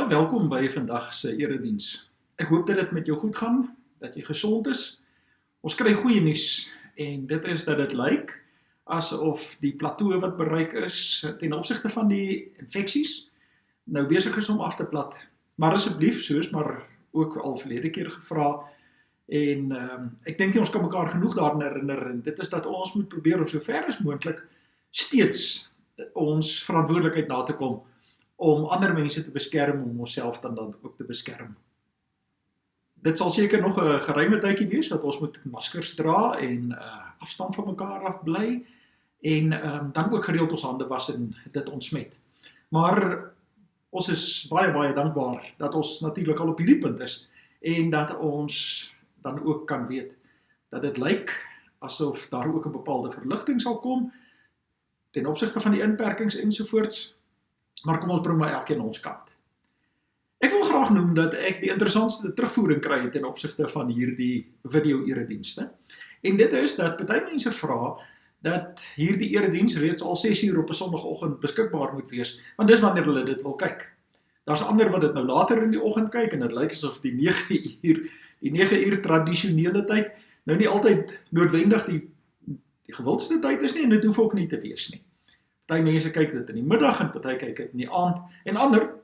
Ja, welkom by vandag se erediens. Ek hoop dat dit met jou goed gaan, dat jy gesond is. Ons kry goeie nuus en dit is dat dit lyk asof die plateau wat bereik is ten opsigte van die infeksies nou besig is om af te plat. Maar asseblief, soos maar ook al verlede keer gevra en ek dink nie ons kan mekaar genoeg daaraan herinner en dit is dat ons moet probeer om so ver as moontlik steeds ons verantwoordelikheid na te kom om ander mense te beskerm, om onsself dan ook te beskerm. Dit sal seker nog 'n geruime tydjie wees, dat ons moet maskers dra en afstand van mekaar af bly, en dan ook gereeld ons hande was en dit ontsmet. Maar ons is baie dankbaar dat ons natuurlik al op hierdie punt is, en dat ons dan ook kan weet, dat dit lyk asof daar ook 'n bepaalde verligting sal kom, ten opsigte van die inperkings ensovoorts, maar kom ons bring maar elkeen ons kant. Ek wil graag noem dat ek die interessantste terugvoering kry ten opsigte van hierdie video-eredienste. En dit is dat party mense vra dat hierdie erediens reeds al 6 uur op 'n Sondagoggend beskikbaar moet wees, want dis wanneer hulle dit wil kyk. Daar's ander wat dit nou later in die oggend kyk en dit lyk asof die 9 uur tradisionele tyd nou nie altyd noodwendig die gewildste tyd is nie, en dit hoef ook nie te wees nie. Party mense kyk dit in die middag en party kyk dit in die aand en ander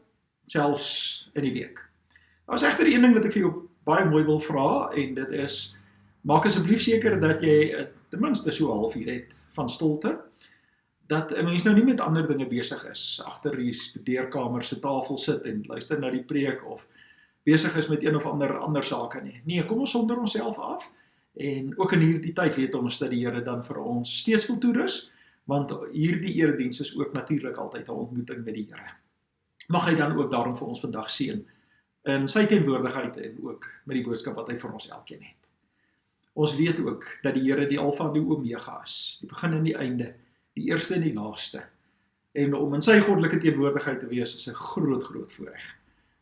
selfs in die week. Daar is egter een ding wat ek vir jou baie mooi wil vra, en dit is, maak asseblief seker dat jy ten minste so 'n halfuur het van stilte, dat 'n mens nou nie met ander dinge besig is, agter die studeerkamer se tafel sit en luister na die preek, of besig is met een of ander sake nie. Nee, kom ons sonder onsself af, en ook in hierdie tyd weet ons dat die Here dan vir ons steeds wil toerus, want hierdie erediens is ook natuurlik altyd 'n ontmoeting met die Here. Mag hy dan ook daarom vir ons vandag seën in sy teenwoordigheid en ook met die boodskap wat hy vir ons elkeen het. Ons weet ook dat die Here die Alfa en die Omega is, die begin en die einde, die eerste en die laaste. En om in sy goddelike teenwoordigheid te wees is 'n groot voorreg.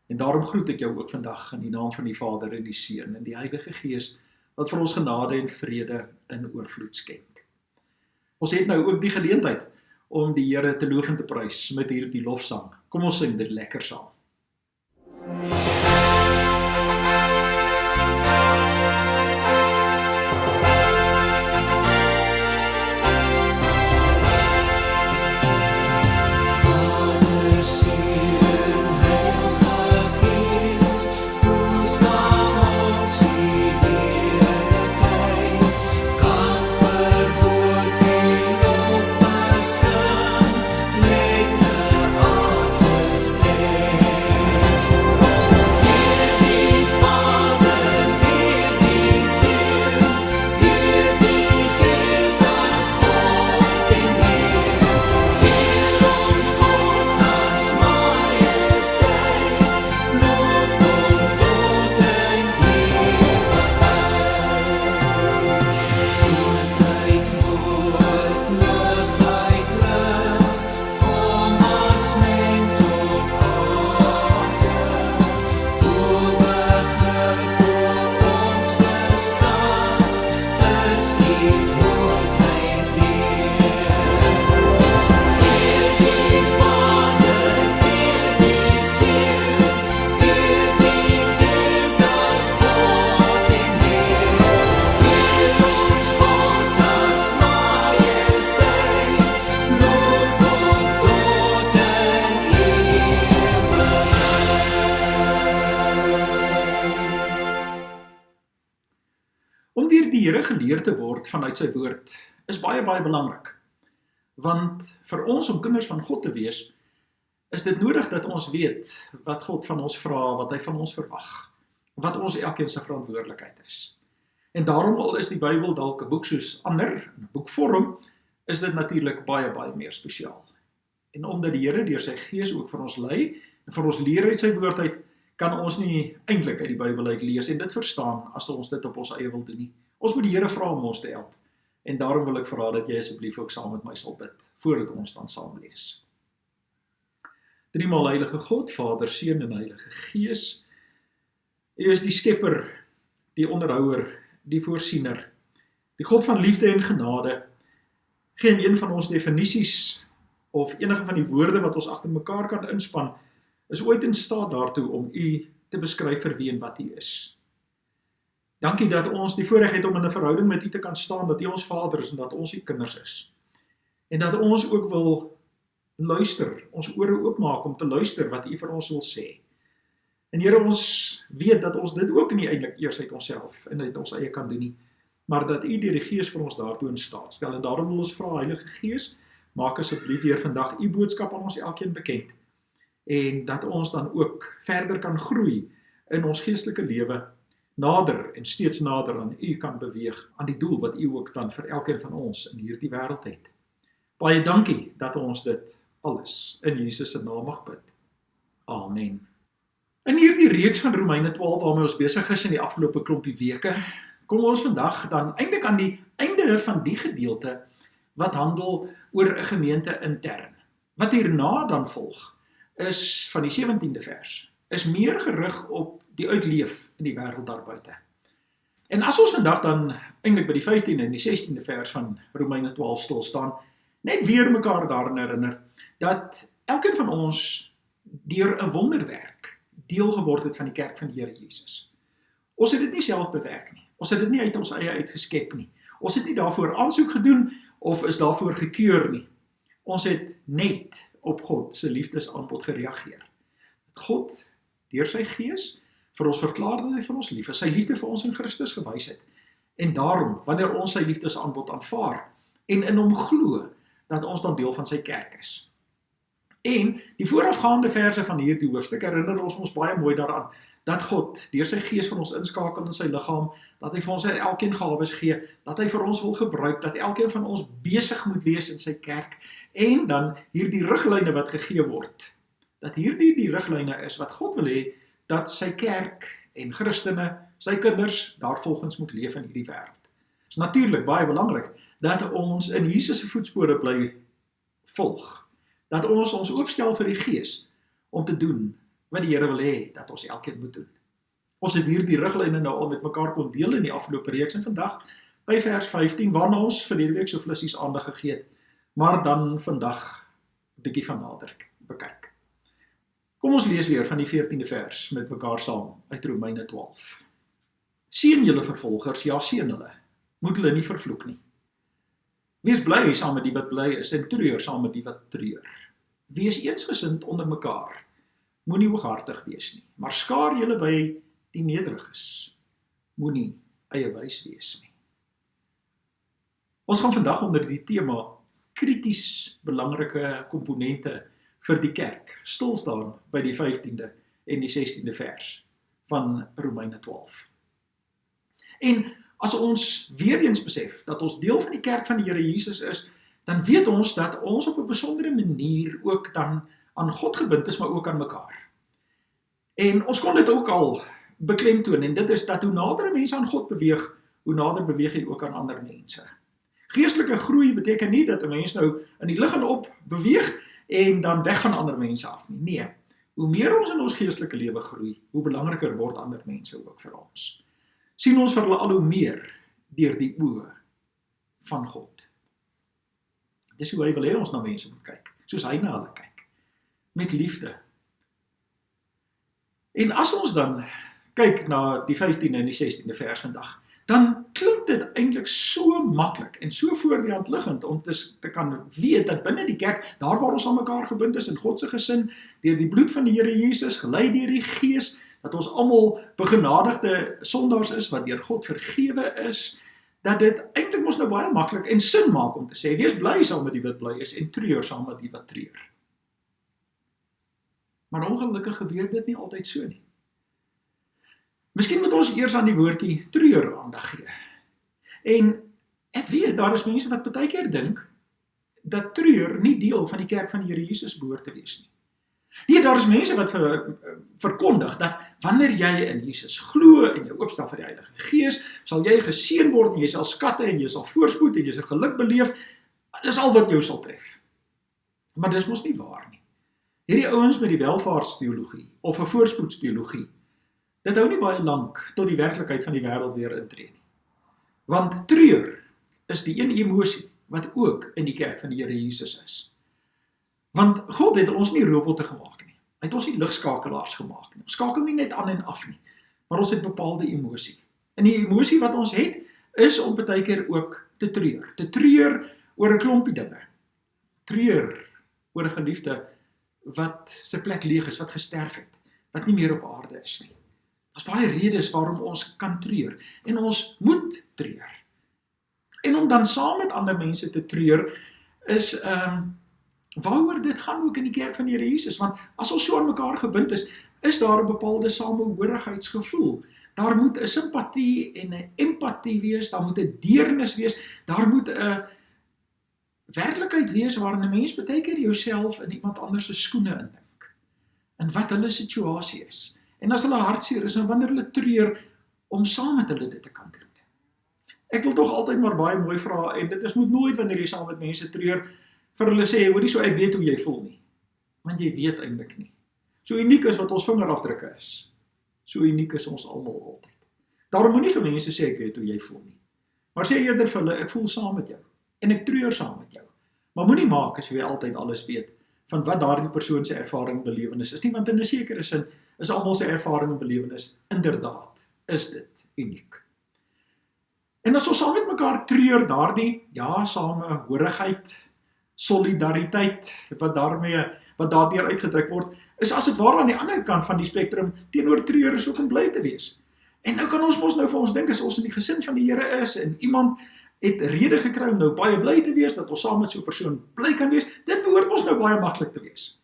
En daarom groet ek jou ook vandag in die naam van die Vader en die Seun en die Heilige Gees, wat vir ons genade en vrede in oorvloed skenk. Ons het nou ook die geleentheid om die Here te loof en te prys met hierdie lofsang. Kom ons sing dit lekker saam. Die Here geleer te word vanuit sy woord is baie belangrik. Want vir ons om kinders van God te wees, is dit nodig dat ons weet wat God van ons vra, wat hy van ons verwag, wat ons elkeen se verantwoordelikheid is. En daarom al is die Bybel dalk 'n boek soos ander, 'n boekvorm, is dit natuurlik baie meer spesiaal. En omdat die Here deur sy Gees ook vir ons lei en vir ons leer uit sy woord uit, kan ons nie eintlik uit die Bybel uit lees en dit verstaan as ons dit op ons eie wil doen nie. Ons moet die Here vra om ons te help. En daarom wil ek vra dat jy asseblief ook saam met my sal bid, voordat ons dan saam lees. Driemaal heilige God, Vader, Seun en Heilige Gees. U is die skepper, die onderhouer, die voorsiener, die God van liefde en genade. Geen een van ons definisies of enige van die woorde wat ons agter mekaar kan inspan, is ooit in staat daartoe om u te beskryf vir wie en wat u is. Dankie dat ons die voorreg het om in 'n verhouding met u te kan staan, dat u ons Vader is en dat ons u kinders is. En dat ons ook wil luister, ons ore oopmaak om te luister wat u vir ons wil sê. En Here, ons weet dat ons dit ook nie eintlik eers uit onsself en uit ons eie kan doen nie, maar dat u deur die Gees vir ons daartoe in staat stel. En daarom wil ons vra, Heilige Gees, maak asseblief weer vandag u boodskap aan ons elkeen bekend. En dat ons dan ook verder kan groei in ons geestelike lewe, nader en steeds nader aan u kan beweeg, aan die doel wat u ook dan vir elkeen van ons in hierdie wêreld het. Baie dankie dat ons dit alles in Jesus se naam mag bid. Amen. In hierdie reeks van Romeine 12 waarmee ons besig is in die afgelope klompie weke, kom ons vandag dan eintlik aan die einde van die gedeelte wat handel oor 'n gemeente intern. Wat hierna dan volg, is van die 17de vers, is meer gerig op die uitleef in die wêreld daarbuiten. En as ons vandag dan eintlik by die 15de en die 16de vers van Romeine 12 stil staan, net weer mekaar daarin herinner, dat elkeen van ons deur 'n wonderwerk deel geword het van die kerk van die Here Jesus. Ons het dit nie self bewerk nie. Ons het dit nie uit ons eie uitgeskep nie. Ons het nie daarvoor aansoek gedoen of is daarvoor gekeur nie. Ons het net op God se liefdesaanbod gereageer. Dat God deur sy Gees vir ons verklaar dat hy vir ons lief is, sy liefde vir ons in Christus gewys het. En daarom, wanneer ons sy liefdesaanbod aanvaar en in hom glo, dat ons dan deel van sy kerk is. En die voorafgaande verse van hierdie hoofstuk herinner ons baie mooi daaraan, dat God deur sy Gees van ons inskakel in sy liggaam, dat hy vir ons elkeen gawes gee, dat hy vir ons wil gebruik, dat elkeen van ons besig moet wees in sy kerk, en dan hierdie riglyne wat gegee word, dat hierdie die riglyne is wat God wil hê, dat sy kerk en Christene, sy kinders, daarvolgens moet leef in hierdie wêreld. Dit is natuurlik baie belangrik, dat ons in Jesus se voetspore bly volg, dat ons oopstel vir die Gees, om te doen wat die Here wil hê, dat ons elkeen moet doen. Ons het hierdie riglyne nou al met mekaar kon deel in die afgelope reeks, en vandag by vers 15, waarna ons verlede week so flissies aandag gegee het, maar dan vandag 'n bietjie van nader bekyk. Kom ons lees weer van die 14de vers met mekaar saam uit Romeine 12. Seën julle vervolgers, ja seën hulle, moet hulle nie vervloek nie. Wees bly saam met die wat bly is en treur saam met die wat treur. Wees eensgesind onder mekaar, moenie hooghartig wees nie, maar skaar julle by die nederiges, moenie eie wys wees nie. Ons gaan vandag onder die tema krities belangrike komponente vir die kerk stil staan by die 15de en die 16de vers van Romeine 12. En as ons weer eens besef dat ons deel van die kerk van die Here Jesus is, dan weet ons dat ons op 'n besondere manier ook dan aan God gebind is, maar ook aan mekaar. En ons kon dit ook al beklemtoon, en dit is dat hoe nader mense aan God beweeg, hoe nader beweeg hy ook aan ander mense. Geestelike groei beteken nie dat 'n mens nou in die lug en op beweeg en dan weg van ander mense af nie. Nee, hoe meer ons in ons geestelike lewe groei, hoe belangriker word ander mense ook vir ons. Sien ons vir hulle al hoe meer deur die oë van God. Dis hoe hy wil hê ons na mense moet kyk, soos hy na hulle kyk, met liefde. En as ons dan kyk na die 15de en die 16de vers vandag, dan klink dit eintlik so maklik en so voor die hand liggend om te kan weet dat binne die kerk, daar waar ons aan mekaar gebind is in God se gesin, deur die bloed van die Here Jesus, gelei deur die Gees, dat ons almal begenadigde sondaars is, wat deur God vergewe is, dat dit eintlik mos nou baie maklik en sin maak om te sê, wees bly saam met die wat bly is en treur saam met die wat treur. Maar ongelukkig gebeur dit nie altyd so nie. Miskien moet ons eers aan die woordjie treur aandag gee. En ek weet, daar is mense wat baie keer dink, dat treur nie deel van die kerk van die Here Jesus behoort te wees nie. Nee, daar is mense wat verkondig, dat wanneer jy in Jesus glo en jy oopstel vir die Heilige Gees, sal jy geseën word, en jy sal skatte, en jy sal voorspoed, en jy sal geluk beleef, dis al wat jou sal tref. Maar dis mos nie waar nie. Hierdie ouens met die welvaartsteologie, of 'n voorspoedsteologie, dit hou nie baie lank tot die werklikheid van die wêreld weer intree nie. Want treur is die een emosie wat ook in die kerk van die Here Jesus is. Want God het ons nie robotte gemaak nie. Hy het ons nie ligskakelaars gemaak nie. Ons skakel nie net aan en af nie, maar ons het bepaalde emosie. En die emosie wat ons het, is om baie keer ook te treur. Te treur oor 'n klompie dinge. Treur oor 'n geliefde wat sy plek leeg is, wat gesterf het, wat nie meer op aarde is nie. Daar's baie redes waarom ons kan treur, en ons moet treur. En om dan saam met ander mense te treur, is waaroor dit gaan ook in die kerk van die Here Jesus, want as ons so aan mekaar gebind is daar 'n bepaalde samehorigheidsgevoel. Daar moet 'n simpatie en 'n empatie wees, daar moet 'n deernis wees, daar moet 'n werklikheid wees waarin 'n mens baie keer jouself in iemand anders se skoene indink, en wat hulle situasie is. En as hulle hartseer is, en wanneer hulle treur, om saam met hulle dit te kan doen. Ek wil tog altyd maar baie mooi vra, en dit moet nooit wanneer jy saam met mense treur, vir hulle sê, hoorie, so ek weet hoe jy voel nie. Want jy weet eintlik nie. So uniek is wat ons vingerafdrukke is. So uniek is ons almal altyd. Daarom moenie vir mense sê, ek weet hoe jy voel nie. Maar sê eerder vir hulle, ek voel saam met jou. En ek treur saam met jou. Maar moenie maak as jy altyd alles weet, van wat daardie persoon se ervaring en belewenis is nie, want in 'n sekere sin, is almal se ervaring en belewenis, inderdaad, is dit uniek. En as ons saam met mekaar treur, daardie, samehorigheid, solidariteit, wat daardeur uitgedruk word, is as dit ware aan die ander kant van die spektrum, teenoor treur is ook om bly te wees. En nou kan ons mos nou vir ons dink, as ons in die gesin van die Here is, en iemand het rede gekry om nou baie bly te wees, dat ons saam met so 'n persoon bly kan wees, dit behoort ons nou baie maklik te wees.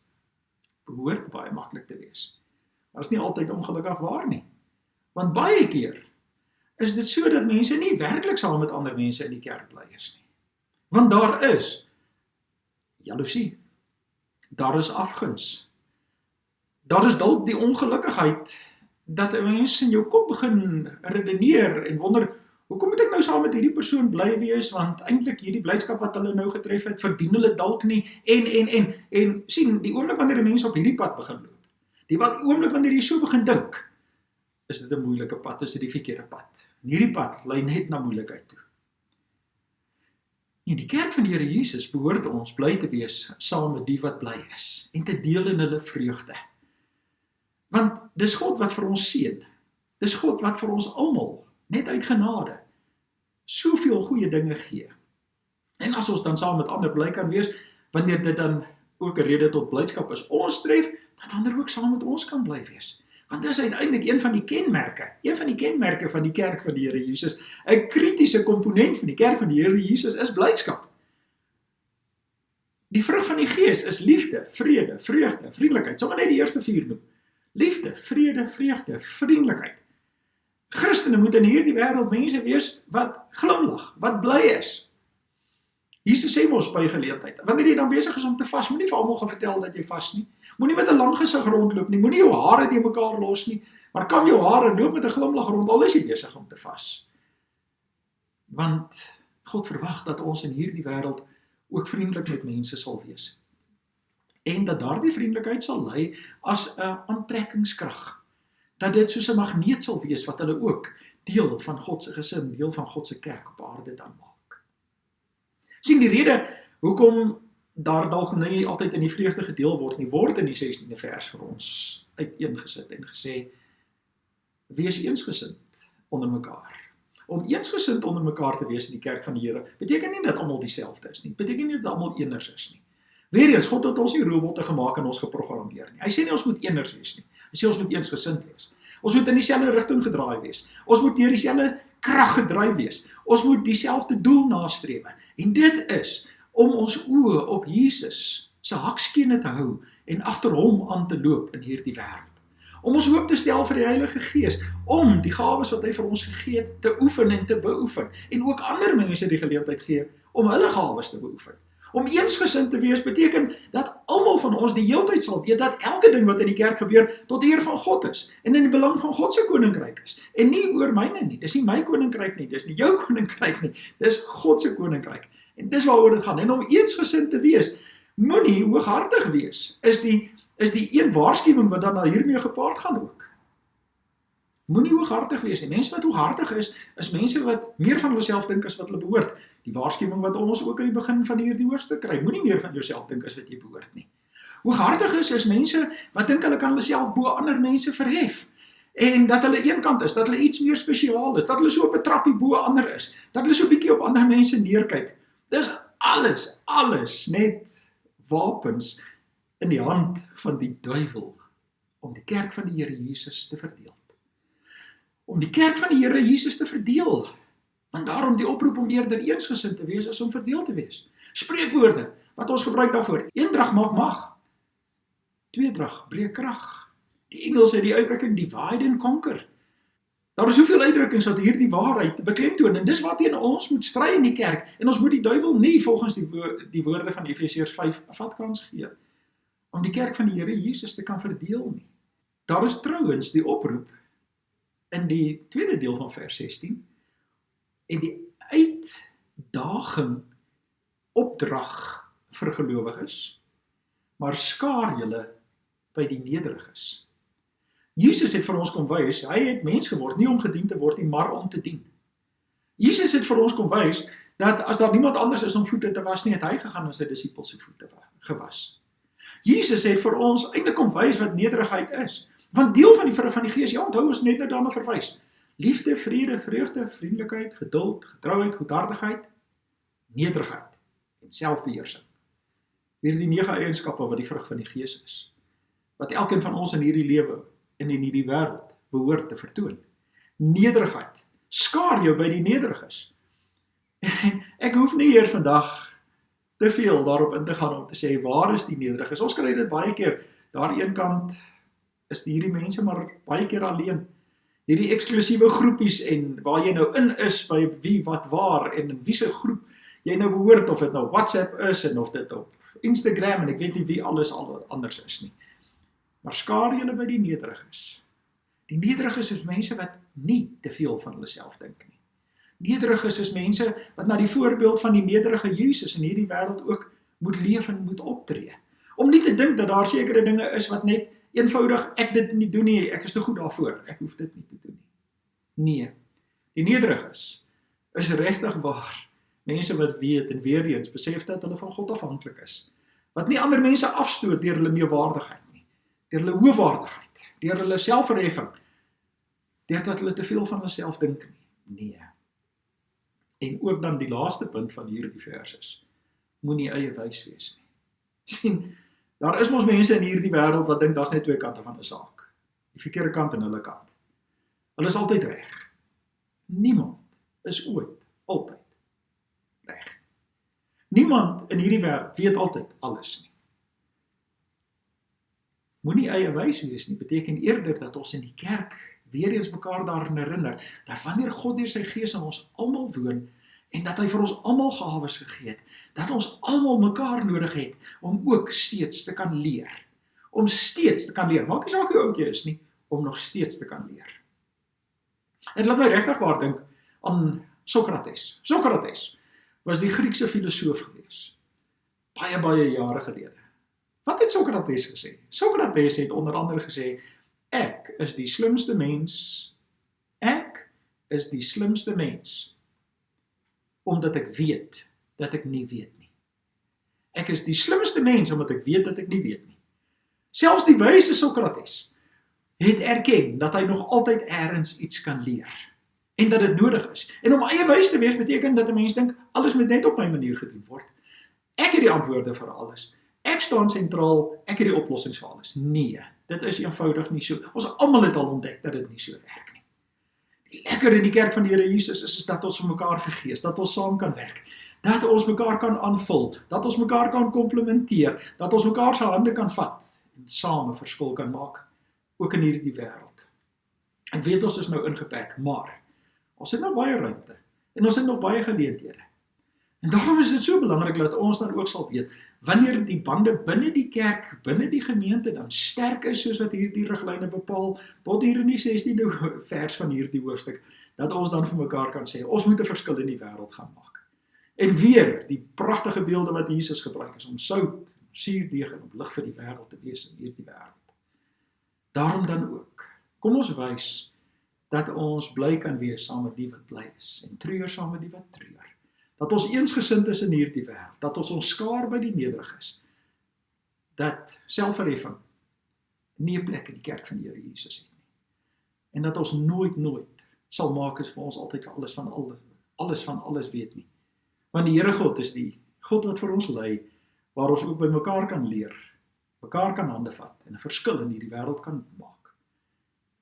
Behoort baie maklik te wees. Maar is nie altyd ongelukkig waar nie. Want baie keer is dit so dat mense nie werklik saam met ander mense in die kerk bly is nie. Want daar is jaloesie, daar is afguns, daar is dalk die ongelukkigheid, dat 'n mens in jou kop begin redeneer en wonder, hoekom moet ek nou saam met hierdie persoon bly wees, want eintlik hierdie blydskap wat hulle nou getref het, verdien hulle dalk nie, en sien, die oomblik wanneer 'n mens op hierdie pad begin loop, die oomblik wanneer jy so begin dink, is dit 'n moeilike pad, is dit die verkeerde pad. En hierdie pad lei net na moeilikheid toe. In die kerk van die Here Jesus behoort ons bly te wees saam met die wat bly is, en te deel in hulle vreugde. Want dis God wat vir ons seën, dis God wat vir ons almal, net uit genade, soveel goeie dinge gee. En as ons dan saam met ander bly kan wees, wanneer dit dan ook 'n rede tot blydskap is, ons tref, dat ander ook saam met ons kan bly wees. Want dit is uiteindelik een van die kenmerke van die kerk van die Here Jesus. 'n kritiese komponent van die kerk van die Here Jesus is blydskap. Die vrug van die Gees is liefde, vrede, vreugde, vriendelikheid. Sommer net die eerste 4 noem. Liefde, vrede, vreugde, vriendelikheid. Christene moet in hierdie wêreld mense wees wat glimlag, wat bly is. Jesus sê mos by geleentheid, wanneer jy dan besig is om te vas, moenie vir almal gaan vertel dat jy vas nie. Moenie met 'n lang gesig rondloop nie, moenie jou hare te mekaar los nie, maar kam jou hare en loop met 'n glimlag rond, al is jy besig om te vas. Want God verwag dat ons in hierdie wêreld ook vriendelik met mense sal wees. En dat daardie vriendelikheid sal lei as 'n aantrekkingskrag. Dat dit soos 'n magneet sal wees wat hulle ook deel van God se gesin, deel van God se kerk op aarde dan maak. Sien, die rede hoekom daar dalk nie altyd in die vreugde gedeel word nie, word in die 16de vers vir ons uiteengesit en gesê, wees eensgesind onder mekaar. Om eensgesind onder mekaar te wees in die kerk van die Here, beteken nie dat almal dieselfde is nie, beteken nie dat almal eeners is nie. Weereens, God het ons nie robotte gemaak en ons geprogrammeer nie. Hy sê nie ons moet eeners wees nie. Hy sê ons moet eensgesind wees. Ons moet in dieselfde rigting gedraai wees. Ons moet deur dieselfde krag gedryf wees. Ons moet dieselfde doel nastreef. En dit is om ons oë op Jesus se hakskene te hou en agter hom aan te loop in hierdie wêreld. Om ons hoop te stel vir die Heilige Gees, om die gawes wat hy vir ons gegee het te oefen en te beoefen, en ook ander mense die geleentheid gee om hulle gawes te beoefen. Om eensgesind te wees beteken dat almal van ons die heeltyd sal weet dat elke ding wat in die kerk gebeur tot eer van God is en in die belang van God se koninkryk is. En nie oor myne nie, dis nie my koninkryk nie, dis nie jou koninkryk nie, dis God se koninkryk. En dis waaroor dit gaan. En om eensgesind te wees, moenie hooghartig wees, is die een waarskuwing wat dan hiermee gepaard gaan ook. Moenie hooghartig wees nie. Mense wat hooghartig is mense wat meer van hulle self dink as wat hulle behoort. Die waarskuwing wat ons ook aan die begin van hierdie hoofstuk kry, moenie meer van jouself dink as wat jy behoort nie. Hooghartig is mense wat dink hulle kan hulle self bo ander mense verhef. En dat hulle eenkant is, dat hulle iets meer spesiaal is, dat hulle so op 'n trappie bo ander is, dat hulle so 'n bietjie op ander mense neerkyk. Dis alles net wapens in die hand van die duiwel om die kerk van die Here Jesus te verdeel. Om die kerk van die Here Jesus te verdeel. Want daarom die oproep om eerder eensgesind te wees as om verdeel te wees. Spreekwoorde wat ons gebruik daarvoor. Eendrag maak mag. Tweedrag breek krag. Die Engels het die uitdrukking divide and conquer. Daar is soveel uitdrukkings wat hierdie waarheid beklemtoon en dis waarteen ons moet stry in die kerk en ons moet die duiwel nie volgens die woorde van Efesiërs 5 vatkans gee om die kerk van die Here Jesus te kan verdeel nie. Daar is trouens die oproep in die tweede deel van vers 16 en die uitdaging opdrag vir gelowiges, maar skaar julle by die nederiges. Jesus het vir ons kom wys, hy het mens geword, nie om gedien te word nie, maar om te dien. Jesus het vir ons kom wys, dat as daar niemand anders is om voete te was nie, het hy gegaan en sy disippels se voete gewas. Jesus het vir ons eintlik kom wys wat nederigheid is. Want deel van die vrug van die Gees, ja, onthou ons net nou daarna verwys. Liefde, vrede, vreugde, vriendelikheid, geduld, getrouheid, goedhartigheid, nederigheid en selfbeheersing. Hierdie 9 eienskappe wat die vrug van die Gees is. Wat elkeen van ons in hierdie lewe en in hierdie wêreld behoort te vertoon. Nederigheid. Skaar jou by die nederiges. En ek hoef nie eers vandag te veel daarop in te gaan om te sê, waar is die nederiges? Ons kry dit baie keer, daar een kant is hierdie mense maar baie keer alleen. Hierdie eksklusiewe groepies en waar jy nou in is by wie, wat, waar en in wie se groep jy nou behoort, of dit nou WhatsApp is en of dit op Instagram en ek weet nie wie alles anders is nie. Maar skaar julle by die nederiges. Die nederiges is mense wat nie te veel van hulle self dink nie. Nederiges is mense wat na die voorbeeld van die nederige Jesus in hierdie wêreld ook moet leef en moet optree. Om nie te dink dat daar sekere dinge is wat net eenvoudig ek dit nie doen nie, ek is te goed daarvoor, ek hoef dit nie te doen nie. Nee, die nederiges is regtig waar mense wat weet en weer eens besef dat hulle van God afhanklik is. Wat nie ander mense afstoot deur hulle meewaardigheid nie, deur hulle hoëwaardigheid, deur hulle selfverheffing, deurdat hulle te veel van hulle self dink nie. Nee. En ook dan die laaste punt van hierdie vers is, moenie eie wys wees nie. Sien, daar is mos mense in hierdie wêreld wat dink daar's net twee kante van 'n saak. Die verkeerde kant en hulle kant. Hulle is altyd reg. Niemand is ooit altyd reg. Niemand in hierdie wêreld weet altyd alles nie. Moenie eie wys wees nie, beteken eerder dat ons in die kerk weer eens mekaar daarin herinner, dat wanneer God deur sy Gees in ons almal woon, en dat hy vir ons almal gawes gegee het, dat ons almal mekaar nodig het, om ook steeds te kan leer. Om steeds te kan leer, maak nie saak hoe oud jy is nie, om nog steeds te kan leer. En laat my regtig waar dink aan Sokrates. Sokrates was die Griekse filosoof gewees, baie jare gelede. Wat het Sokrates gesê? Sokrates het onder andere gesê, ek is die slimste mens, omdat ek weet dat ek nie weet nie. Ek is die slimste mens, omdat ek weet dat ek nie weet nie. Selfs die wyse Sokrates het erken dat hy nog altyd ergens iets kan leer, en dat dit nodig is. En om eie wys te wees beteken dat 'n mens dink, alles moet net op my manier gedoen word. Ek het die antwoorde vir alles. Ek staan sentraal, ek het die oplossings vir alles. Nee, dit is eenvoudig nie so. Ons almal het al ontdek dat dit nie so werk nie. Die lekker in die kerk van die Here Jesus is dat ons vir mekaar gegees, dat ons saam kan werk, dat ons mekaar kan aanvul, dat ons mekaar kan komplementeer, dat ons mekaar se hande kan vat en saam 'n verskil kan maak, ook in hierdie wêreld. Ek weet ons is nou ingeperk, maar ons het nog baie ruimte en ons het nog baie geleenthede. En daarom is dit so belangrik dat ons dan ook sal weet, wanneer die bande binne die kerk, binne die gemeente dan sterk is, soos wat hierdie riglyne bepaal, tot hier in die 16de vers van hierdie hoofstuk, dat ons dan vir mekaar kan sê, ons moet 'n verskil in die wêreld gaan maak. En weer, die pragtige beelde wat Jesus gebruik is, om sout, suurdeeg en om lig vir die wêreld te wees in hierdie wêreld. Daarom dan ook, kom ons wys, dat ons bly kan wees saam met die wat bly is, en treur saam met die wat treur. Dat ons eensgesind is in hierdie wêreld, dat ons skaar by die nederiges, dat selfverheffing nie 'n plek in die kerk van die Here Jesus het nie. En dat ons nooit sal maak as vir ons altyd alles van alles weet nie. Want die Here God is die God wat vir ons lei, waar ons ook by mekaar kan leer, mekaar kan hande vat en 'n verskil in hierdie wêreld kan maak.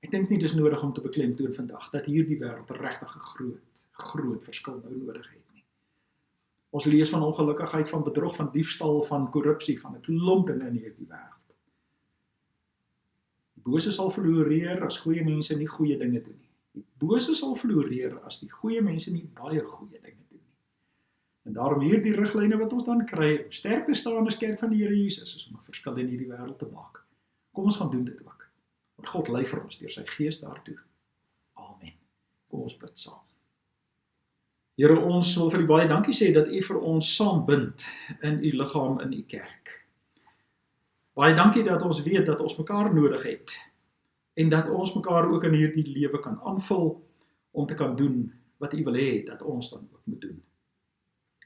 Ek dink nie dis nodig om te beklemtoon vandag dat hierdie wêreld regtig 'n groot verskil nou nodig het nie. Ons lees van ongelukkigheid, van bedrog, van diefstal, van korrupsie, van 'n klomp dinge in hierdie wêreld. Die bose sal floreer as goeie mense nie goeie dinge doen nie. Die bose sal floreer as die goeie mense nie baie goeie dinge doen nie. En daarom hierdie riglyne wat ons dan kry, om sterk te staan as kerk van die Here Jesus, is om 'n verskil in hierdie wêreld te maak. Kom ons gaan doen dit ook. Want God lei vir ons deur sy Gees daartoe. Amen. Kom ons bid saam. Here, ons wil vir U baie dankie sê dat U vir ons saambind in U liggaam, in U kerk. Baie dankie dat ons weet dat ons mekaar nodig het en dat ons mekaar ook in hierdie lewe kan aanvul om te kan doen wat U wil hê dat ons dan ook moet doen.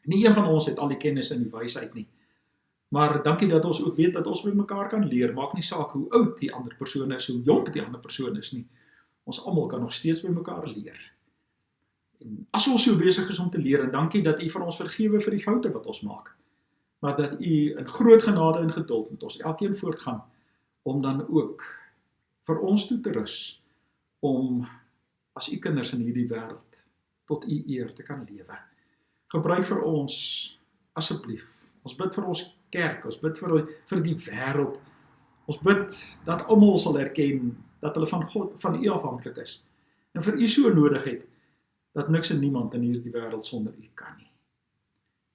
Nie een van ons het al die kennis en die wysheid nie, maar dankie dat ons ook weet dat ons met mekaar kan leer, maak nie saak hoe oud die ander persoon is, hoe jonk die ander persoon is nie. Ons almal kan nog steeds by mekaar leer. En as ons so besig is om te leer, en dankie dat U vir ons vergewe vir die foute wat ons maak, maar dat U in groot genade en geduld met ons elkeen voortgaan, om dan ook vir ons toe te rus, om as U kinders in hierdie wêreld tot U eer te kan lewe. Gebruik vir ons, asseblief. Ons bid vir ons kerk, ons bid vir die wêreld. Ons bid dat almal sal erken dat hulle van God, van U afhanklik is. En vir U so nodig het, dat niks en niemand in hierdie wêreld sonder U kan nie.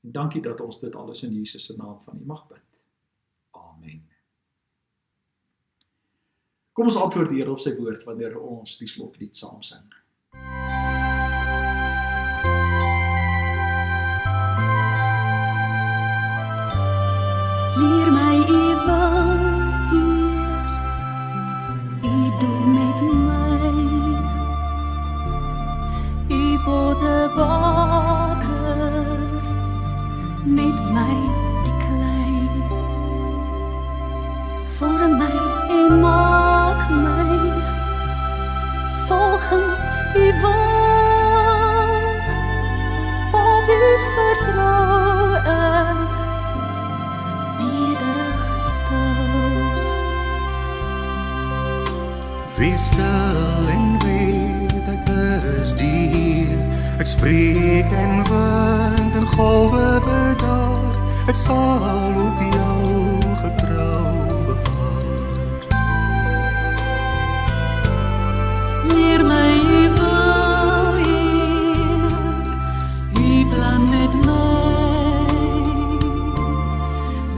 En dankie dat ons dit alles in Jesus se naam van U mag bid. Amen. Kom ons antwoord die Here op sy woord wanneer ons die slotlied saam sing. Leer my U wil, Heer, U doel met my, U pottebakker, met my die klei, vorm my en maak my, volgens U wil, op U vertrou ek, Wees stil en weet ek is die Heer. Ek spreek en wind en golwe bedaar. Ek sal op jou getrou bewaar. Leer my U wil, Heer, U plan met my,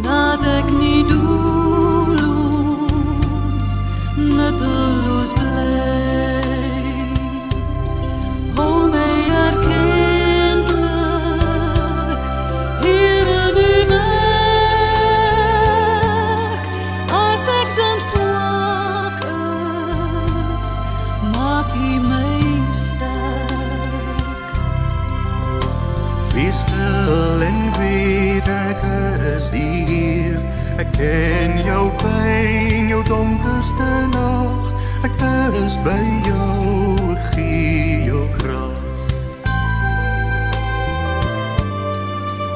laat ek nie doelloos, nutteloos bly. Hou my erkentlik, Heer, in U werk. As ek dan swak is, maak U my sterk. Wees stil en weet ek is die Heer. Ek ken jou pyn, jou donkerste nag. Ek is by jou, ek gee jou krag.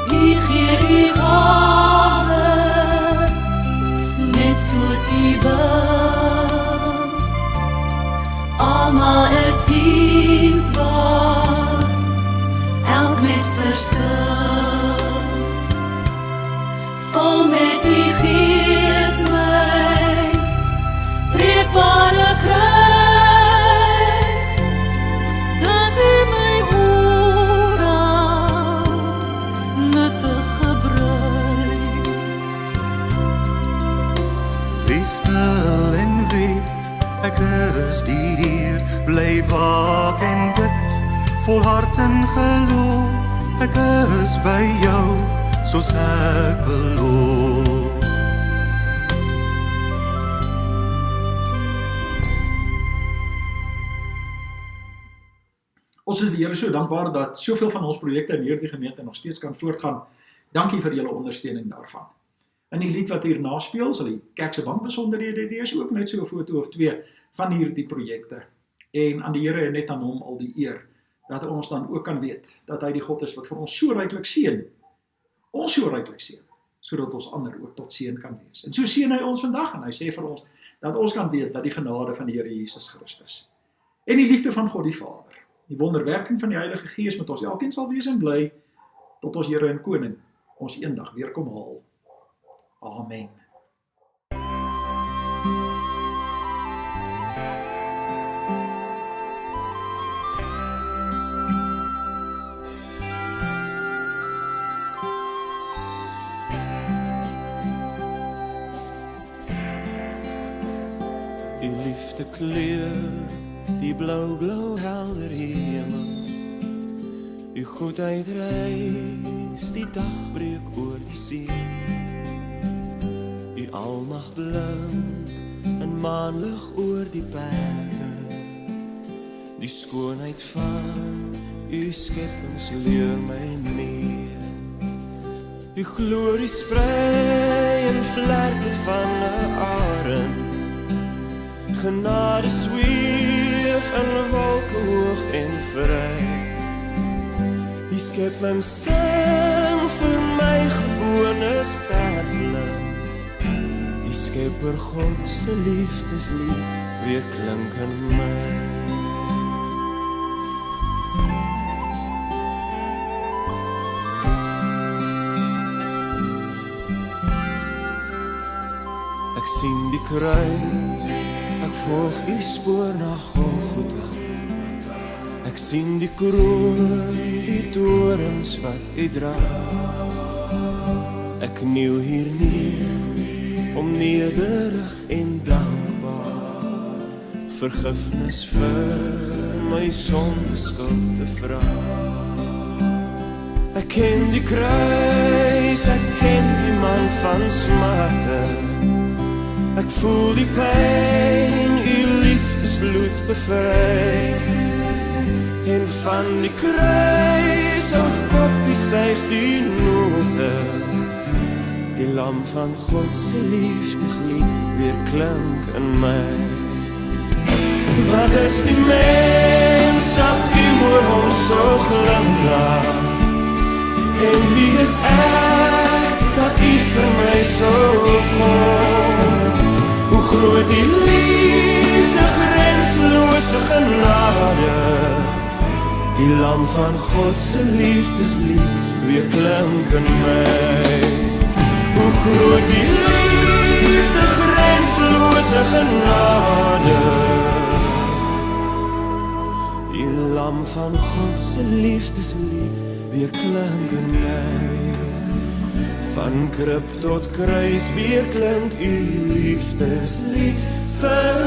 U gee U gawes, net soos U wil. Almal is diensbaar, elk met verskil. Vol met U Gees my, breekbare kruik, dat U my oral nuttig gebruik. Wees stil en weet, ek is die Heer. Bly waak en bid, vol hart en geloof. Ek is by jou, soos ek beloof. Ons is die Here so dankbaar dat soveel van ons projekte in hierdie gemeente nog steeds kan voortgaan. Dankie vir julle ondersteuning daarvan. In die lied wat hier naspeel, sal die kerk se bankbesonderhede wees, ook net so 'n foto of 2 van hierdie projekte. En aan die Here en net aan hom al die eer, dat ons dan ook kan weet, dat hy die God is wat vir ons so ryklik seën, ons so ryklik seën, sodat ons ander ook tot seën kan wees. En so seën hy ons vandag, en hy sê vir ons, dat ons kan weet, dat die genade van die Here Jesus Christus, en die liefde van God die Vader, die wonderwerking van die Heilige Gees met ons elkeen sal wees en bly, tot ons Here en Koning ons eendag weer kom haal. Amen. Die liefde kleur, die blauw helder hemel. Die goedheid reis, die dag breek oor die see. Die almag blink, in maanlig oor die berge. Die skoonheid van u skepings leer my meer. Die glorie sprei in vlerke van 'n arend. Genade sweef in wolke hoog en vry. Die skepping sing vir my gewone sterweling. Die Skepper God se liefdeslied weer klink in my. Ek sien die kruis, ek volg u spoor na Golgotha. Ek sien die kroon, die torens wat u dra. Ek kniel hier neer, om nederig en dankbaar vergifnis vir my sondeskuld te vra. Ek ken die kruis, ek ken die man van smarte. Ek voel die pyn, u liefdesbloed bevry. En van die kruis, oud koppie suig die note. Die lam van God se liefdeslied weer klink in my. Wat is die mens dat u oor hom so glimlag? En wie is ek dat u vir my so kom? Hoe groot die liefde, grenslose genade. Die lam van God se liefdeslied weer klink in my. Hoe groot die liefde, grenslose genade. Die lam van God se liefdeslied weer klink in my. Van krib tot kruis weer klink u liefdeslied vir